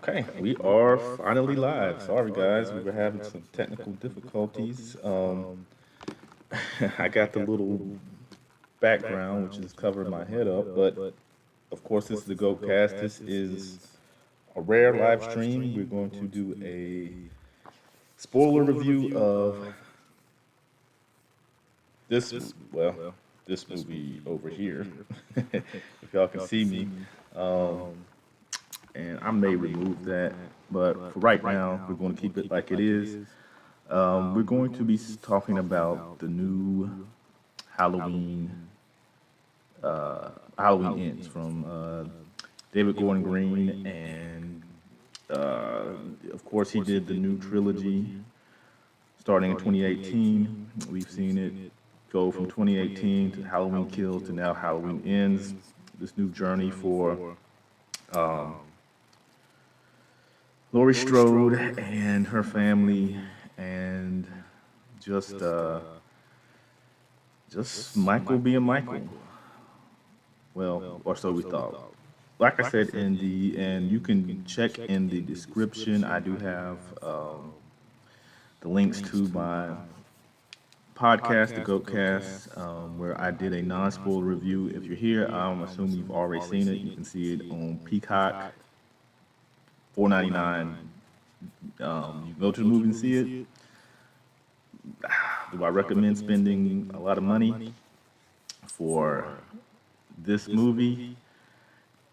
Okay, we are finally live. Sorry, guys, we were having some technical difficulties. I got the little background, which is covering my head up, but of course, this is the GOATcast. This is a rare live stream. We're going to do a spoiler review of this, well, this movie over here, if y'all can see me. Um, and I may remove that, but for right now, we're going to keep it like it is. We're going to be talking about the new Halloween, Halloween Ends from David Gordon Green, and uh, of course he did the new trilogy starting in 2018. We've seen it go from 2018 to Halloween Kills to now Halloween Ends. This new journey for um, Laurie Strode and her family, and just uh, just Michael being Michael. Well, or so we thought. Like I said in the, and you can check in the description. I do have the links to my podcast, the GOATcast, where I did a non-spoiler review. If you're here, I'm assuming you've already seen it. You can see it on Peacock, $4.99. You can go to the movie and see it. Do I recommend spending a lot of money for this movie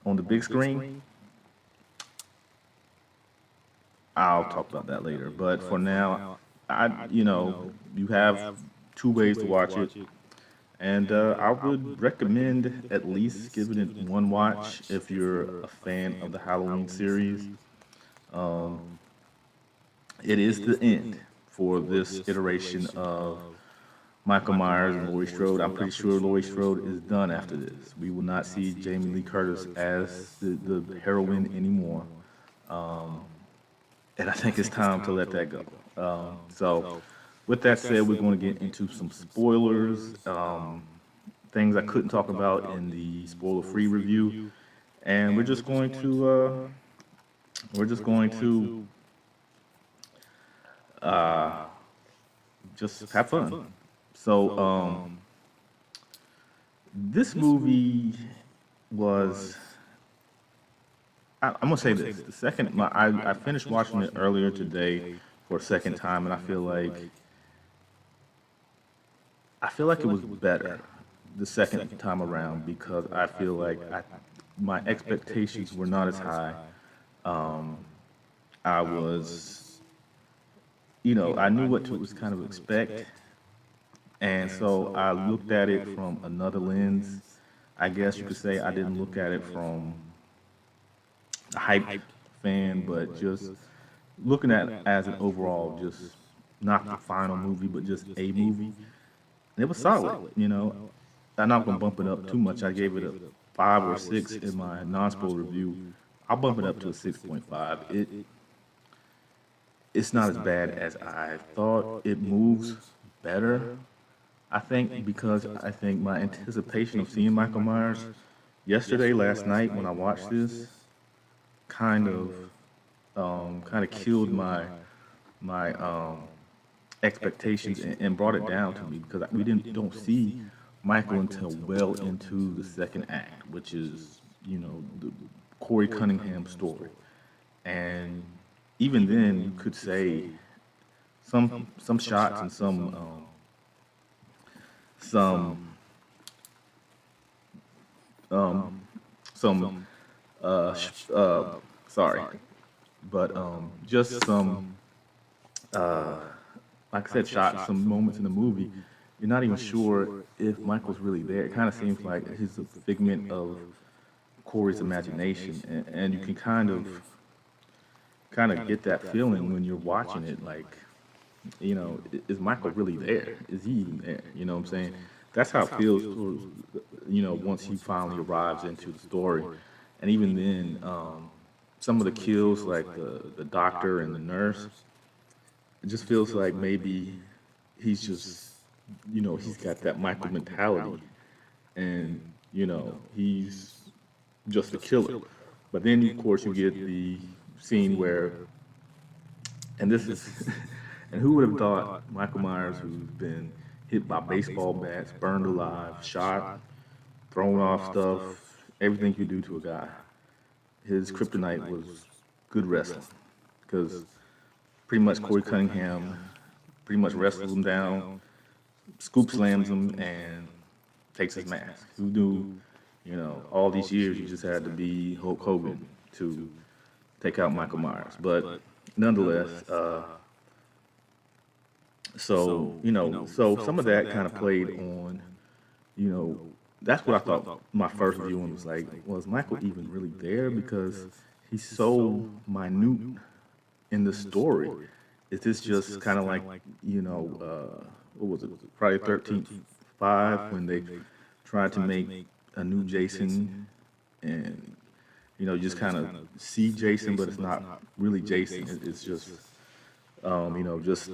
on the big screen? I'll talk about that later. But for now, you have two ways to watch it. And I would recommend at least giving it one watch if you're a fan of the Halloween series. Um, it is the end for this iteration of Michael Myers and Laurie Strode. I'm pretty sure Laurie Strode is done after this. We will not see Jamie Lee Curtis as the heroine anymore. Um, and I think it's time to let that go. So, with that said, we're going to get into some spoilers, things I couldn't talk about in the spoiler-free review, and we're just going to uh, just have fun. So, this movie was. I'm gonna say this. The second, I finished watching it earlier today for a second time, and I feel like it was better the second time around because I feel like my expectations were not as high. Um, I was, I knew what to was kind of expect, and so I looked at it from another lens. I guess you could say I didn't look at it from a hyped fan, but just looking at it as an overall, just not the final movie, but just a movie. It was solid. I'm not gonna bump it up too much. I gave it a 5 or 6 in my non-spoiler review. I'll bump it up to a 6.5. It's not as bad as I thought. It moves better, I think, because I think my anticipation of seeing Michael Myers yesterday, last night when I watched this, kind of killed my expectations and brought it down to me because we don't see Michael until well into the second act, which is the Corey Cunningham story, and even then you could say some shots and some um, some sorry, but just some uh, like I said, shots, some moments in the movie, you're not even sure if Michael's really there. It kind of seems like he's a figment of Corey's imagination, and you can kind of get that feeling when you're watching it. Like, is Michael really there? Is he even there? You know what I'm saying? That's how it feels towards, once he finally arrives into the story, and even then, some of the kills, like the doctor and the nurse, it just feels like maybe he's just, he's got that Michael mentality, and he's just a killer. But then, of course, you get the scene where, and this is, and who would have thought Michael Myers, who's been hit by baseball bats, burned alive, shot, thrown off stuff, everything you do to a guy, his kryptonite was good wrestling. Because pretty much Corey Cunningham pretty much wrestles him down, scoop slams him, and takes his mask. Who knew, all these years you just had to be Hulk Hogan to take out Michael Myers. But nonetheless, so some of that kind of played on, you know, that's what I thought my first viewing was like, was Michael even really there? Because he's so minute in the story. Is this just kind of like, what was it? Friday 13th 5 when they tried to make a new Jason and, just kind of see Jason, but it's not really Jason. It's just, just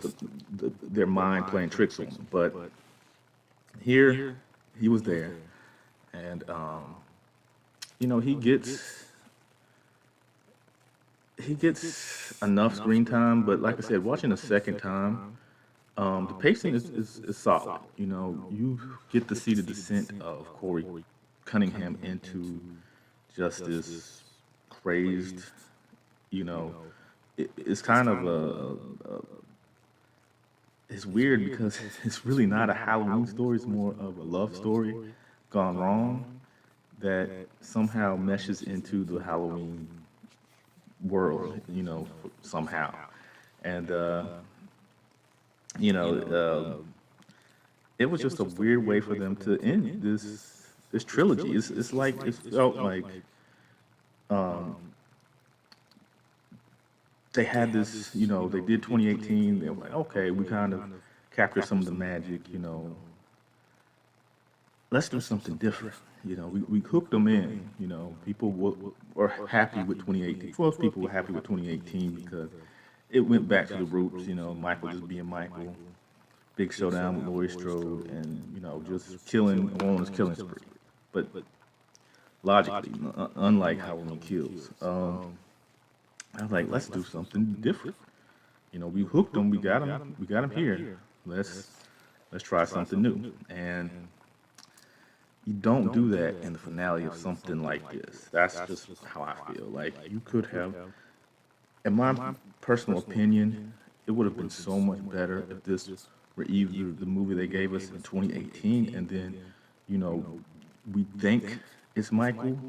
their mind playing tricks on them. But here, he was there. And, he gets enough screen time, but like I said, watching a second time, the pacing is solid. You get to see the descent of Corey Cunningham into just this crazed, it's kind of it's weird because it's really not a Halloween story, it's more of a love story gone wrong that somehow meshes into the Halloween world, somehow. And, it was just a weird way for them to end this trilogy. It's like, it felt like they had this, they did 2018, they were like, okay, we kind of captured some of the magic, let's do something different. We hooked them in. People were happy with 2018. Most people were happy with 2018 because it went back to the roots. Michael just being Michael, big showdown with Laurie Strode, and just on his killing spree. But logically, unlike Halloween Kills, I was like, let's do something different. We hooked them. We got them here. Let's try something new. And you don't do that in the finale of something like this. That's just how I feel. Like, you could have, in my personal opinion, it would have been so much better if this were either the movie they gave us in 2018 and then, we think it's Michael,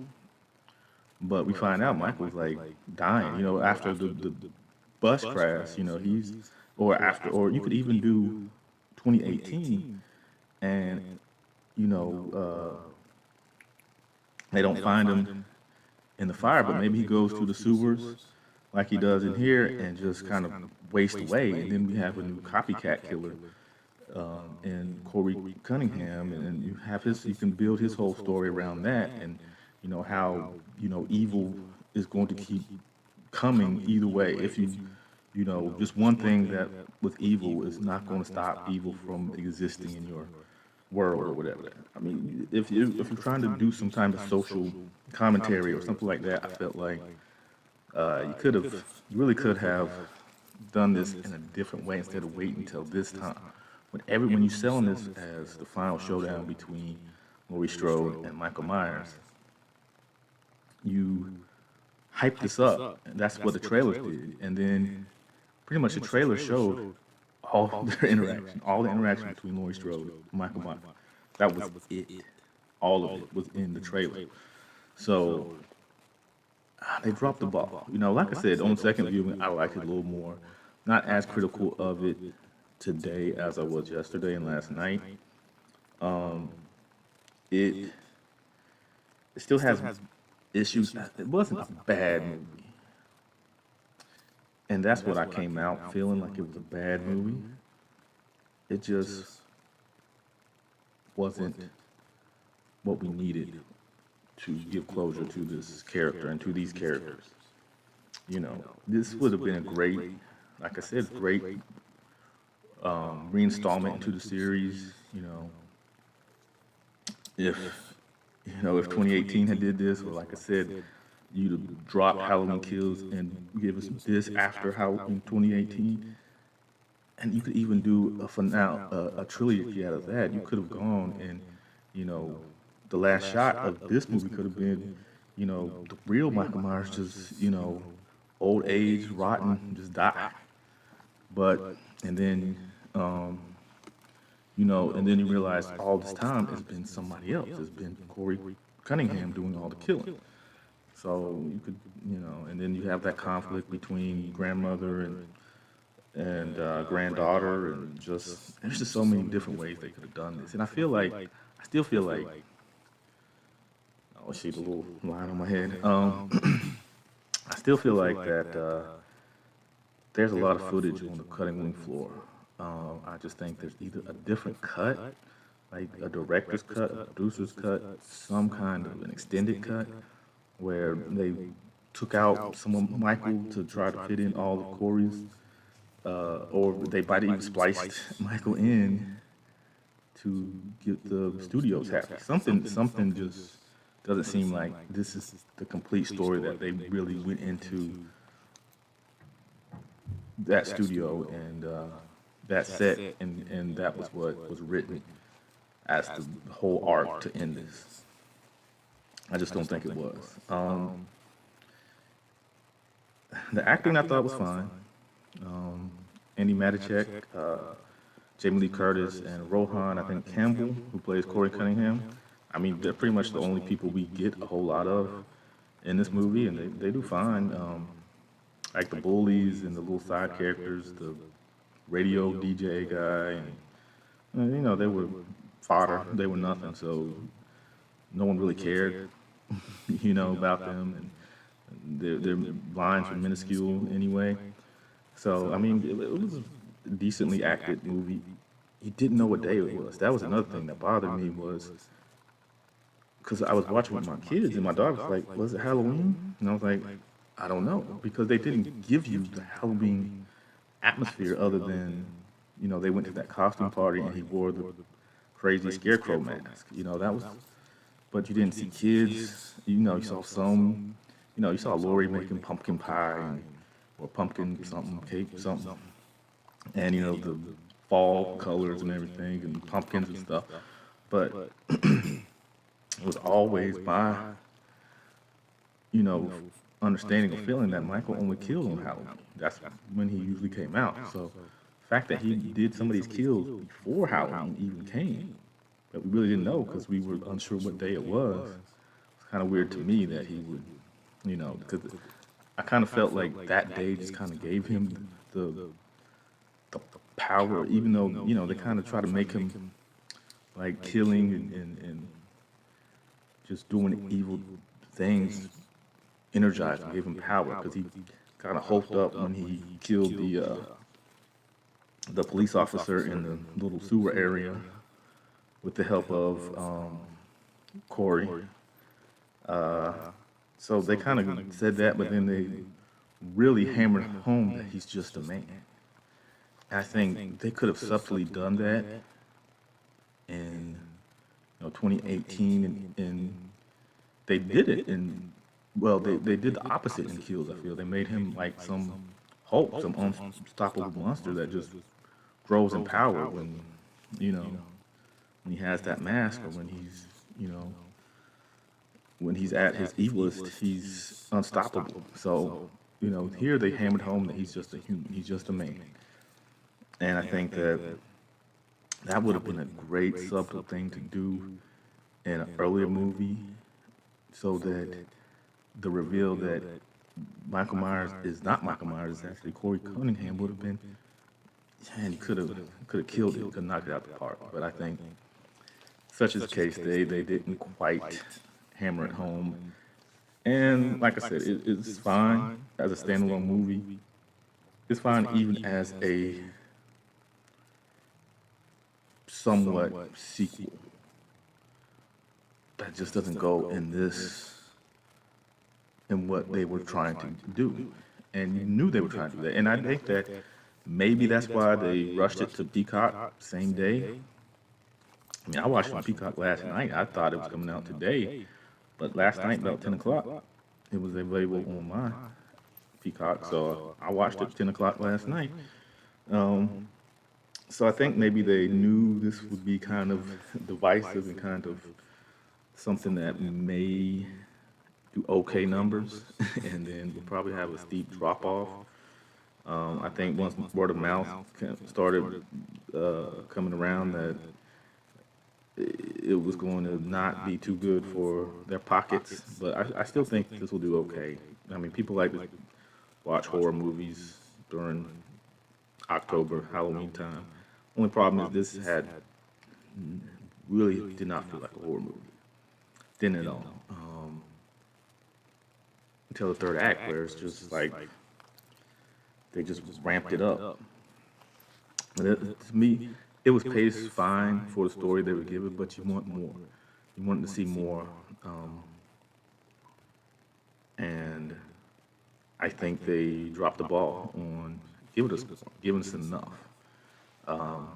but we find out Michael's like dying, after the bus crash, or you could even do 2018 and they don't find him in the fire, but maybe he goes to the sewers like he does in here and just kind of waste away. And then we have a new copycat killer in Corey Cunningham, and you can build his whole story around that, and how evil is going to keep coming either way. If just one thing that with evil is not going to stop evil from existing in your world or whatever. I mean, if you're trying to do some kind of social commentary or something like that, I felt like you really could have done this in a different way instead of waiting until this time. When you're selling this as the final showdown between Laurie Strode and Michael Myers, you hype this up, and that's what the trailers did. And then pretty much the trailer showed all the interaction between Laurie Strode and Michael Myers. That was it. All of it was in the trailer. So they dropped the ball. Like I said, on second viewing, I liked it a little more. Not as critical of it today as I was yesterday and last night. It still has issues. It wasn't a bad movie. And that's what I came out feeling, like it was a bad movie. It just wasn't what we needed to give closure to this character and to these characters. This would have been a great, like I said, great reinstallment into the series. If 2018 had did this, or like I said, you to drop Halloween Kills and give us this after Halloween 2018. And you could even do a finale, a trilogy out of that. You could have gone and, you know, the last shot of this movie could have been, the real Michael Myers just, old age, rotten, just die. But, and then, and then you realize all this time it's been somebody else. It's been Corey Cunningham doing all the killing. So you could, and then you have that conflict between grandmother and granddaughter, and just there's just so many different ways they could have done this. And I still feel like, oh, see the little line on my head. I still feel like that there's a lot of footage on the cutting room floor. I just think there's either a different cut, like a director's cut, a producer's cut, some kind of an extended cut, where they took out some of Michael to try to fit in all of Corey's, or they might even spliced Michael in to get the studios happy. Something just doesn't seem like this is the complete story that they really went into that studio and that set, and that was what was written as the whole arc to end this. I just don't think it was. The acting I thought was fine. Andy Matichak, Jamie Lee Curtis, and Rohan, I think Campbell, who plays Corey Cunningham. I mean, they're pretty much the only people we get a whole lot of in this movie, and they do fine. Like the bullies and the little side characters, the radio DJ guy, and they were fodder. They were nothing, so no one really cared, about them, and their lines were minuscule anyway. So I mean, it was a decently acted movie. You didn't know what day it was. That was another thing that bothered me, was because I was watching with my kids, and my dog was like, "Was it Halloween?" And I was like, "I don't know," because they didn't give you the Halloween atmosphere other than, they went to that costume party and he wore the crazy scarecrow mask. That was, but you didn't see kids. You saw some, you saw Lori making pumpkin pie or pumpkin something, cake something, and the fall colors and everything and pumpkins and stuff. But it was always my, understanding or feeling that Michael only killed on Halloween. That's when he usually came out. So the fact that he did some of these kills before Halloween even came, that we really didn't know because we were unsure what day it was, it's kind of weird to me that he would, because I kind of felt like that day just kind of gave him the power, even though, they kind of try to make him like killing and just doing evil things energized and gave him power, because he kind of hulked up when he killed the police officer in the little sewer area with the help of Corey. So they kind of said that, but then they really hammered home that he's just a man. And I think they could have subtly done that in 2018, and they did it in. Well, they did the opposite in Kills, I feel. They made him like some Hulk, some unstoppable monster that just grows in power when he has that mask, or when he's at his evilest, he's unstoppable. So, here they hammered home that he's just a human, he's just a man. And I think that would have been a great subtle thing to do in an earlier movie, so that the reveal that Michael Myers is not Michael Myers, is actually Corey Cunningham, would have been, and he could have killed it, could have knocked it out the park. But I think, such is the case, they didn't quite hammer it home. And like I said, it's fine as a standalone movie. It's fine even as a somewhat sequel. That just doesn't go in what they were trying to do. And you knew they were trying to do that. And I think that maybe that's why they rushed it to Peacock same day. I mean, I watched it on Peacock last night. I thought it was coming out today, but last night about 10 o'clock, it was available on my Peacock, so I watched it 10 o'clock last night. Um, so I think maybe they knew this would be kind of divisive and kind of something that may do okay numbers, and then we'll probably have a steep drop off. I think once word of mouth started coming around that it was going to not be too good for their pockets, but I still think this will do okay. I mean, people like to watch horror movies during October, Halloween time. Only problem is this had really did not feel like a horror movie. Didn't at all. Until the third act, where it's just like they just ramped it up. But to me, it was paced fine for the story they were given, but you want more. You wanted to see more, and I think they dropped the ball on giving us enough. Um,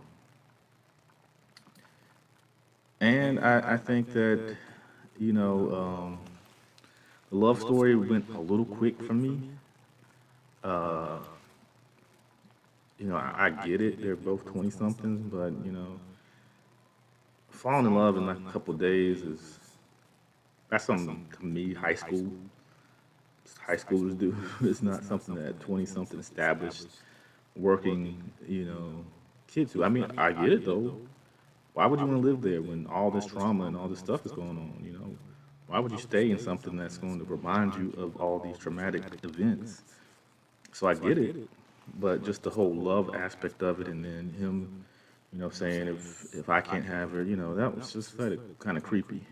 and I think that you know the love story went a little quick for me. Uh, I get it; they're both 20 somethings, but falling in love in like a couple of days is that's something to me high schoolers do. It's not something that 20 something established working kids do. I mean, I get it though. Why would you want to live there when all this trauma and all this stuff is going on? Why would you stay in something that's going to remind you of all these traumatic events? So I get it, but just the whole love aspect of it, and then him, saying if I can't have her, that was just kind of creepy.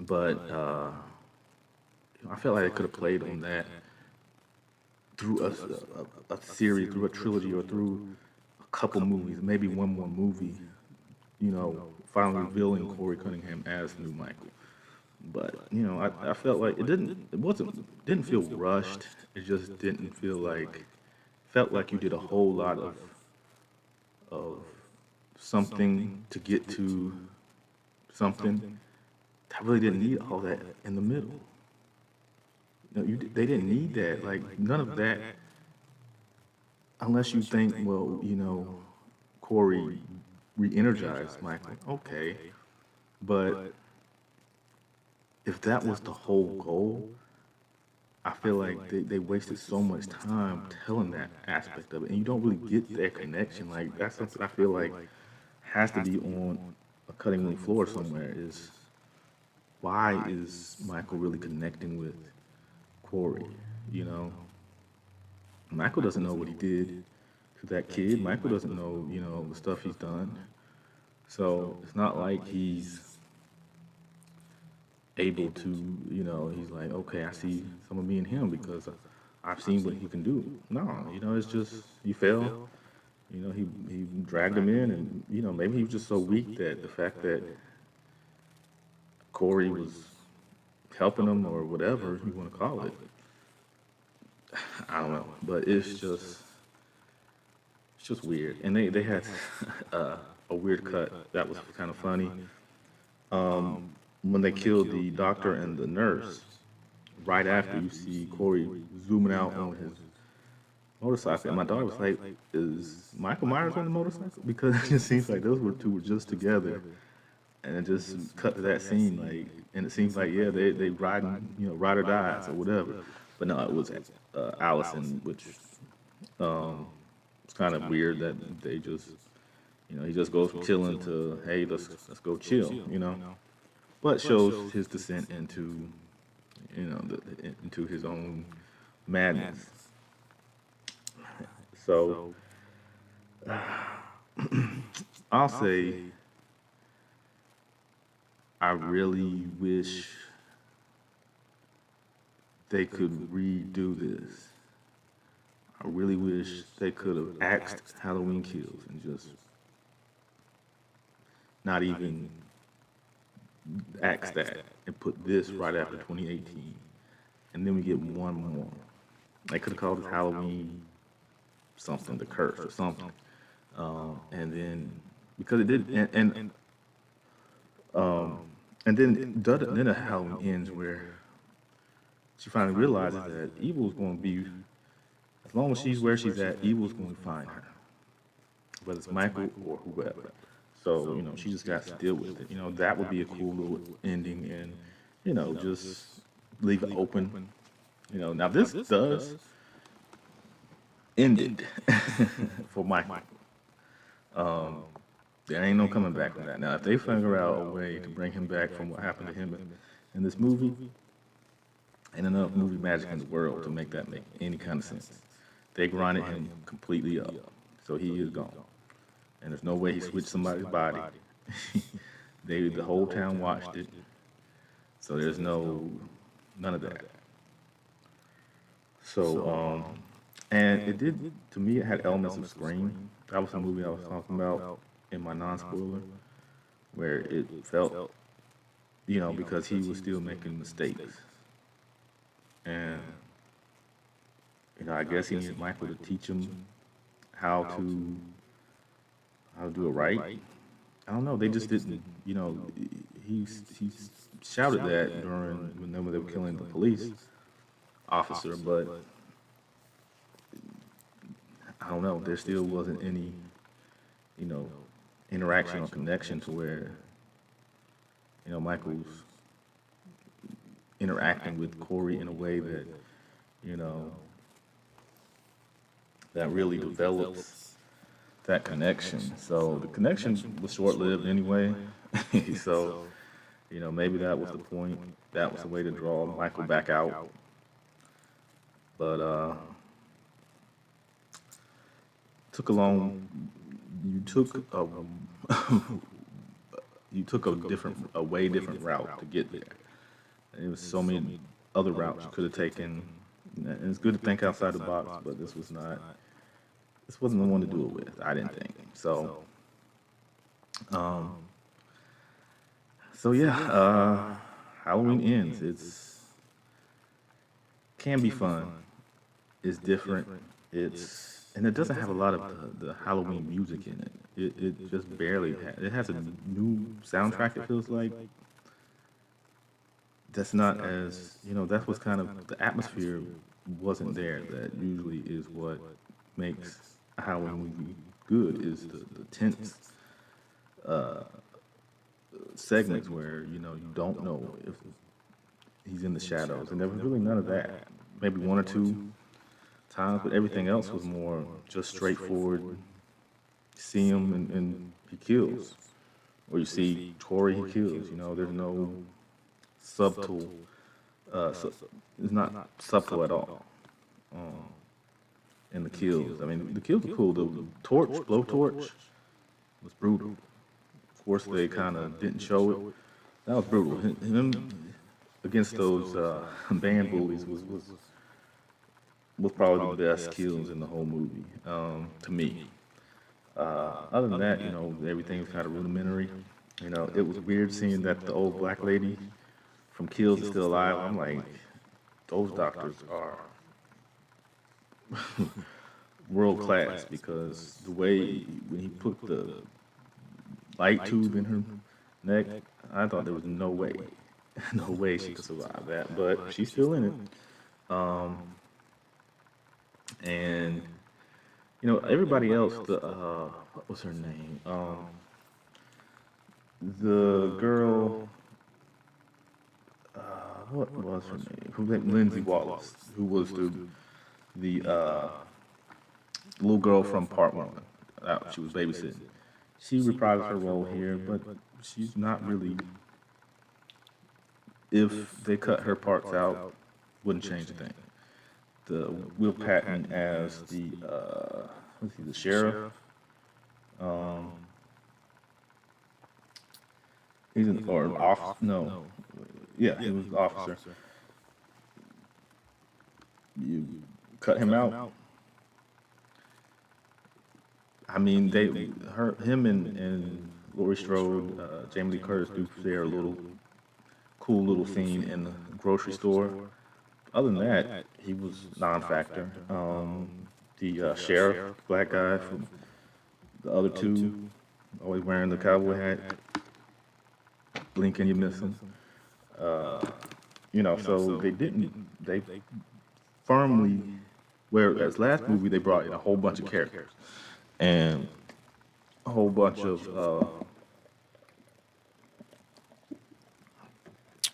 But I felt like they could have played on that through a series, through a trilogy, or through a couple movies, maybe one more movie. Finally revealing Corey Cunningham as the new Michael. But I felt like didn't feel rushed. It just didn't feel like felt like you did a whole lot of something to get to something. I really didn't need all that in the middle. They didn't need that. Like none of that, unless you think, well, Corey re-energized Michael. Okay, but if that was the whole goal, I feel like they wasted so much time telling that aspect of it, and you don't really get their connection. Like that's something I feel like has to be on a cutting room floor somewhere. Is why is Michael really connecting with Corey? You know, Michael doesn't know what he did to that kid. Michael doesn't know, the stuff he's done. So it's not like he's able to, he's like, okay, I see some of me in him because I've seen what he can do. No, it's just he fell. He dragged him in, and maybe he was just so weak that the fact that Corey was helping him or whatever you want to call it, I don't know, but it's just weird. And they had a weird cut that was kind of funny. When they killed the doctor and the nurse, right after you see Corey zooming out on his motorcycle, and my daughter was like, "Is Michael Myers on the motorcycle?" Because it just seems like those two were just together, and it just cut to that scene, like, and it seems like yeah, they riding, ride or dies or whatever. But no, it was Allison, which it's kind of weird that they just, he just goes from chilling to hey, let's go chill, but shows his descent into, into his own madness. So I'll say I really wish they could redo this. I really wish they could have axed Halloween Kills and just not even axe that and put this right after 2018. And then we get one more. They could have called it Halloween something, the curse or something. And then because it did, and And then the Halloween ends where she finally realizes that evil is going to be, as long as she's where she's at, evil is going to find her, whether it's Michael or whoever. So, she just got to deal with it. That would be a cool little ending and, just leave it open. Now this does end it for Michael. There ain't no coming back from that. Now, if they figure out a way to bring him back from what happened to him in this movie, ain't enough movie magic in the world to make that make any kind of sense. They grinded him completely up, so he is gone. And there's no way he switched somebody's body. The whole town watched it, so there's none of that. So, and it did, to me, it had elements of Scream. That was the movie I was talking about in my non-spoiler, where it felt, because he was still making mistakes. And, I guess he needed Michael to teach him how to do it right. I don't know. They just didn't, he shouted that whenever they were killing the police officer, but I don't know. There still wasn't any, you know, interaction or connection to where, Michael's interacting with Corey in a way that, you know, that really develops that connection. So the connection was short-lived anyway. So, maybe that was the point. That was the way to draw Michael back out. But took a long. You took a you took a way different route to get there. There was so many other routes you could have taken. And it's good to think outside the box, but this wasn't the one to do it with. I didn't think so. So yeah, Halloween ends. It's can be fun. It's different. And it doesn't have a lot of the Halloween music in it. It just barely it has a new soundtrack. It feels like that's not as that was kind of the atmosphere wasn't there. That usually is what makes a Halloween movie good is the tense segments where you don't know if he's in the shadows, and there was really none of that. Maybe one or two times, but everything else was more just straightforward. You see him and he kills, or you see Tori, he kills. There's no subtle. It's not subtle at all. In the kills, I mean, the kills are cool. The blowtorch, was brutal. Of course, they kind of didn't show it. That was brutal. Him against those band bullies was probably the best kills in the whole movie, to me. Other than that, everything was kind of rudimentary. It was weird seeing that the old black lady from Kills is still alive. I'm like, those doctors are world class because the way when he put the light tube in her neck, I thought there was no way, no way she could survive that. But she's still in it. And everybody else, what was her name? The girl, what was her name? Lindsay Wallace, who was the little girl from Part One. She was babysitting. She reprised her role here, but she's not really. If they cut her parts out, wouldn't change a thing. The Will Patton as the the sheriff. He's an officer. No, yeah, he was the officer. You cut him out. I mean, him and Laurie Strode, Jamie Lee Curtis do share a cool little scene in the grocery store. Other than that, he was non-factor. The sheriff, black guy from the other two, always wearing the cowboy hat. blink and you're missing. Uh, so they firmly, whereas last movie they brought in a whole bunch of characters and a whole bunch of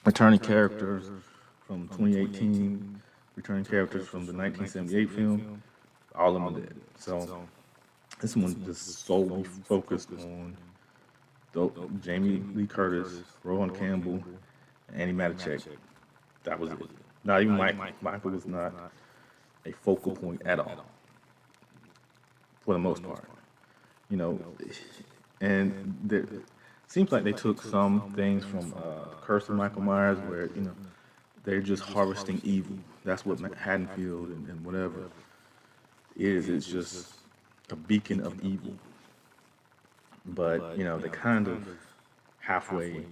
returning characters from 2018, returning characters from the 1978 film, all of them are dead. So this one just solely focused on Jamie Lee Curtis, Rowan Campbell, and Annie Matichak. That was it. Not even Mike. Michael was not a focal point at all, for the most part. You know, and there seems like they took some things from Curse of Michael Myers, where they're just harvesting evil. That's what Haddonfield and whatever is. It's just a beacon of evil. But they kind of halfway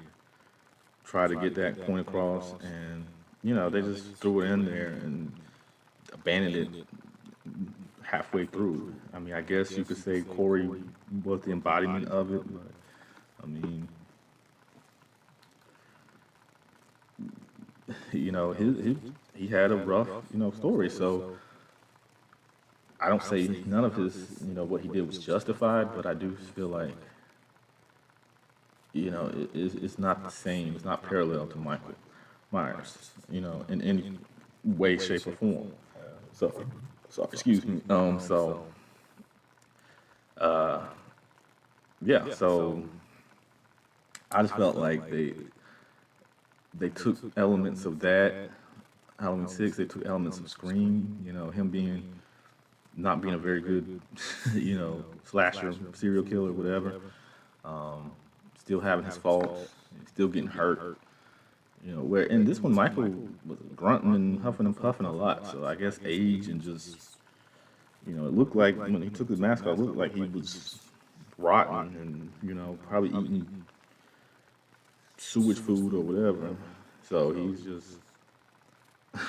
try to get that point across, and they just threw it in there and abandoned it halfway through. I mean, I guess you could say Corey was the embodiment of it, but I mean, he had a rough story. So I don't say none of his what he did was justified, but I do feel like it's not the same. It's not parallel to Michael Myers, in any way, shape, or form. So excuse me. Uh, yeah. So I just felt like they took elements of that. Halloween 6, they took elements of Scream. Him being not being a very good, slasher, serial killer, whatever. Still having his faults, still getting hurt. Where in this one, Michael was grunting and huffing and puffing a lot. So I guess age and just, it looked like when he took his mask off, it looked like he was rotten and, probably eating sewage food or whatever. So he's just.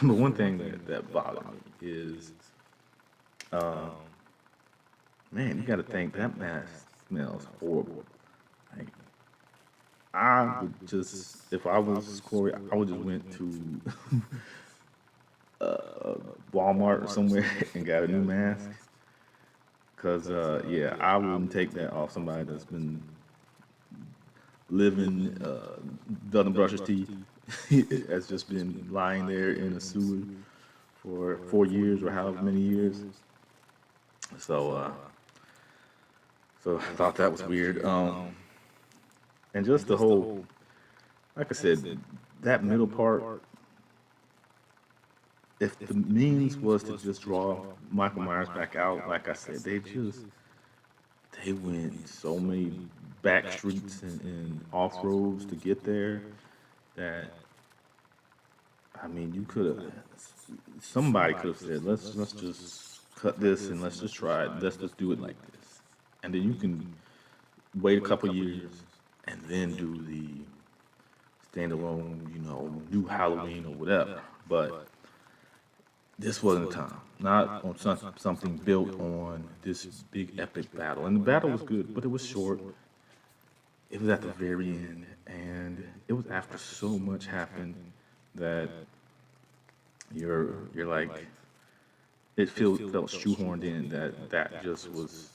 But one thing that bothered me is, um, man, you got to think that mask smells horrible. Like, I would just, if I was Corey, I would just went to Walmart or somewhere and got a new mask. Cause yeah, I wouldn't take that off somebody that's been living, doesn't brush his teeth, has just been lying there in a sewer for 4 years or however many years. So, so I thought that was weird. And just the whole, like I said, that middle part. If the means was to just draw Michael Myers back out, like I said, they went so many back streets and off roads to get there that I mean you could have somebody could have said, let's just cut this and let's just try it. Let's just do it like this. And then you can wait a couple years and then do the standalone, new Halloween or whatever. But this wasn't the time. Not on something built on this big epic battle. And the battle was good, but it was short. It was at the very end, and it was after so much happened that you're like it felt shoehorned in that just was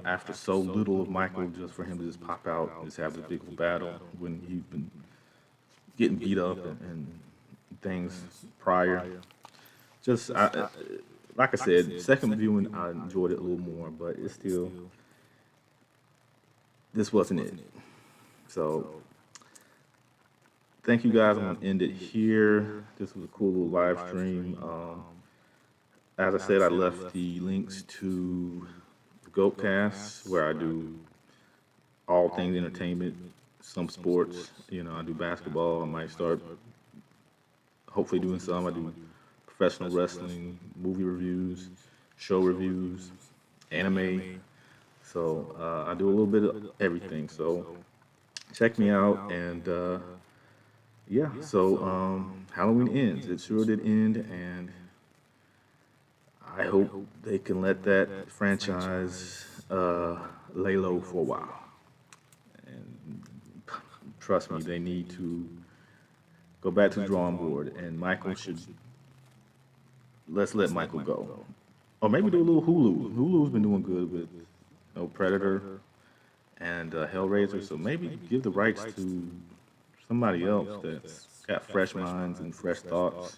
after so little of Michael, just for him to just pop out and just have this big battle when he's been getting beat up and things prior. Just like I said, second viewing I enjoyed it a little more, but it's still this wasn't it. So thank you guys. I'm gonna end it here. This was a cool little live stream. As I said, I left the links to the GOATcast where I do all things entertainment, some sports. I do basketball. I might start hopefully doing some. I do professional wrestling, movie reviews, show reviews, anime. So I do a little bit of everything. So check me out. And yeah, so Halloween ends. It sure did end. And I hope they can let that franchise lay low for a while and trust me, they need to go back to the drawing board, and Michael should let's let Michael go, or maybe do a little Hulu. Hulu's been doing good with Predator and Hellraiser, so maybe give the rights to somebody else that's got fresh minds and fresh thoughts,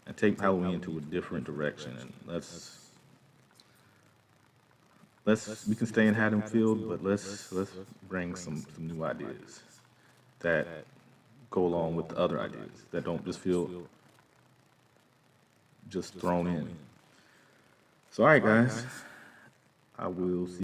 and take Halloween into a different direction. And let's we can stay in Haddonfield, but let's bring some new ideas that go along with the other ideas that don't just feel just thrown in. So, all right, guys, I will see.